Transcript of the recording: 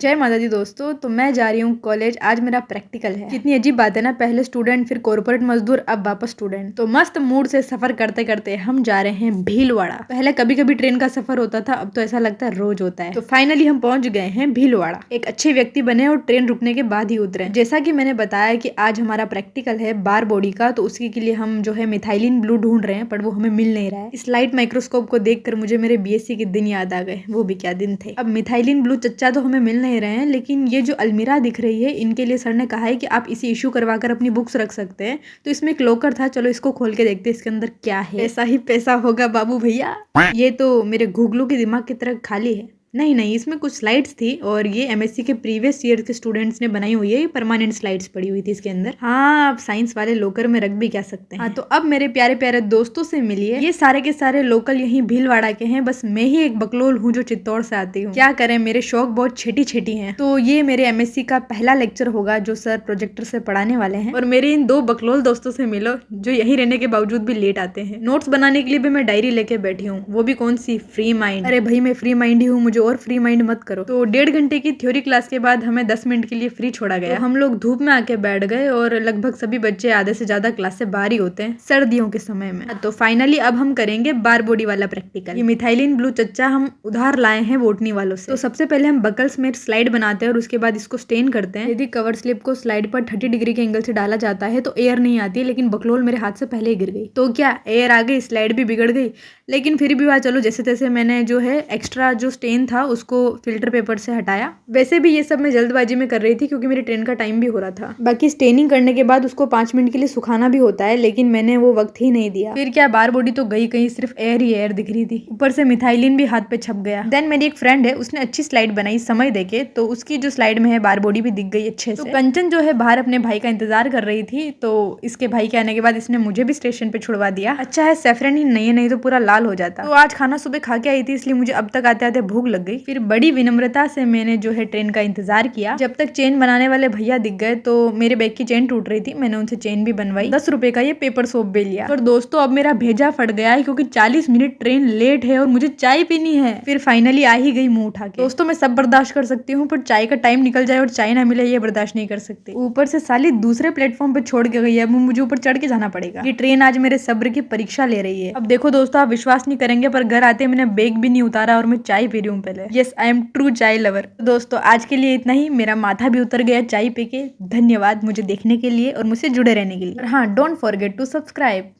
जय माता दी दोस्तों। तो मैं जा रही हूँ कॉलेज। आज मेरा प्रैक्टिकल है। कितनी अजीब बात है ना, पहले स्टूडेंट फिर कॉर्पोरेट मजदूर अब वापस स्टूडेंट। तो मस्त मूड से सफर करते करते हम जा रहे हैं भीलवाड़ा। पहले कभी कभी ट्रेन का सफर होता था, अब तो ऐसा लगता है रोज होता है। तो फाइनली हम पहुंच गए हैं भीलवाड़ा। एक अच्छे व्यक्ति बने और ट्रेन रुकने के बाद ही उतरे। जैसा कि मैंने बताया कि आज हमारा प्रैक्टिकल है बार बॉडी का, तो उसके लिए हम जो है मिथाइलिन ब्लू ढूंढ रहे हैं, पर वो हमें मिल नहीं रहा है। इस लाइट माइक्रोस्कोप को देखकर मुझे मेरे बीएससी के दिन याद आ गए। वो भी क्या दिन थे। अब मिथाइलिन ब्लू चच्चा तो हमें मिल नहीं रहे हैं, लेकिन ये जो अलमीरा दिख रही है इनके लिए सर ने कहा है कि आप इसे इशू करवाकर अपनी बुक्स रख सकते हैं। तो इसमें एक लॉकर था, चलो इसको खोल के देखते हैं इसके अंदर क्या है। ऐसा ही पैसा होगा बाबू भैया। ये तो मेरे घुगलू के दिमाग की तरह खाली है। नहीं, इसमें कुछ स्लाइड्स थी और ये एमएससी के प्रीवियस ईयर के स्टूडेंट्स ने बनाई हुई है। परमानेंट स्लाइड्स पड़ी हुई थी इसके अंदर। हाँ, आप साइंस वाले लोकर में रख भी क्या सकते हैं। हाँ, तो अब मेरे प्यारे प्यारे दोस्तों से मिलिए। ये सारे के सारे लोकल यहीं भीलवाड़ा के हैं, बस मैं ही एक बकलोल हूँ जो चित्तौड़ से आती हूँ। क्या करें, मेरे शौक बहुत छेटी हैं। तो ये मेरे एमएससी का पहला लेक्चर होगा जो सर प्रोजेक्टर से पढ़ाने वाले हैं। और मेरे इन दो बकलोल दोस्तों से मिलो जो यहीं रहने के बावजूद भी लेट आते हैं। नोट्स बनाने के लिए भी मैं डायरी लेके बैठी हूँ, वो भी कौन सी, फ्री माइंड। अरे भाई, मैं फ्री माइंड ही हूँ, मुझे और फ्री माइंड मत करो। तो 1.5 घंटे की थ्योरी क्लास के बाद हमें 10 मिनट के लिए फ्री छोड़ा गया। तो हम लोग धूप में आके बैठ गए और लगभग सभी बच्चे आधे से ज्यादा क्लास से बाहर ही होते हैं सर्दियों के समय में। तो फाइनली अब हम करेंगे बार बॉडी वाला प्रैक्टिकल। ये मिथाइलिन ब्लू चच्चा हम उधार लाए हैं बोटनी वालों से। तो सबसे पहले हम बकल्स में स्लाइड बनाते हैं और उसके बाद इसको स्टेन करते हैं। यदि कवर स्लिप को स्लाइड पर 30 डिग्री के एंगल से डाला जाता है तो एयर नहीं आती, लेकिन बकलोल मेरे हाथ से पहले ही गिर गई। तो क्या एयर आ गई, स्लाइड भी बिगड़ गई, लेकिन फिर भी चलो जैसे तैसे मैंने जो है एक्स्ट्रा जो स्टेन था उसको फिल्टर पेपर से हटाया। वैसे भी ये सब मैं जल्दबाजी में कर रही थी क्योंकि मेरी ट्रेन का टाइम भी हो रहा था। बाकी स्टेनिंग करने के बाद उसको 5 मिनट के लिए सुखाना भी होता है, लेकिन मैंने वो वक्त ही नहीं दिया। फिर क्या, बार बॉडी तो गई कहीं, सिर्फ एयर ही एयर दिख रही थी। ऊपर से मिथाइलिन भी हाथ पे छप गया। देन मेरी एक फ्रेंड है, उसने अच्छी स्लाइड बनाई समय देके, तो उसकी जो स्लाइड में है बार बॉडी भी दिख गई अच्छे से। तो कंचन जो है बाहर अपने भाई का इंतजार कर रही थी, तो इसके भाई के आने के बाद इसने मुझे भी स्टेशन पे छुड़वा दिया। अच्छा है सैफरन ही नहीं तो पूरा लाल हो जाता। तो आज खाना सुबह खा के आई थी, इसलिए मुझे अब तक आते आते भूख लग गई। फिर बड़ी विनम्रता से मैंने जो है ट्रेन का इंतजार किया। जब तक चेन बनाने वाले भैया दिख गए तो मेरे बैग की चेन टूट रही थी, मैंने उनसे चेन भी बनवाई। 10 रुपए का ये पेपर सोप भी लिया। और दोस्तों अब मेरा भेजा फट गया है क्योंकि 40 मिनट ट्रेन लेट है और मुझे चाय पीनी है। फिर फाइनली आ ही गई मुंह उठा के। दोस्तों मैं सब बर्दाश्त कर सकती हूँ, पर चाय का टाइम निकल जाए और चाय ना मिले ये बर्दाश्त नहीं कर सकती। ऊपर से साली दूसरे प्लेटफॉर्म पे छोड़ के गई है, अब मुझे ऊपर चढ़ के जाना पड़ेगा। ये ट्रेन आज मेरे सब्र की परीक्षा ले रही है। अब देखो दोस्तों, आप विश्वास नहीं करेंगे पर घर आते मैंने बैग भी नहीं उतारा और मैं चाय पी रही हूँ पहले। यस, आई एम ट्रू चाय लवर। दोस्तों आज के लिए इतना ही। मेरा माथा भी उतर गया चाय पी के। धन्यवाद मुझे देखने के लिए और मुझसे जुड़े रहने के लिए। हाँ, डोंट फॉरगेट टू सब्सक्राइब।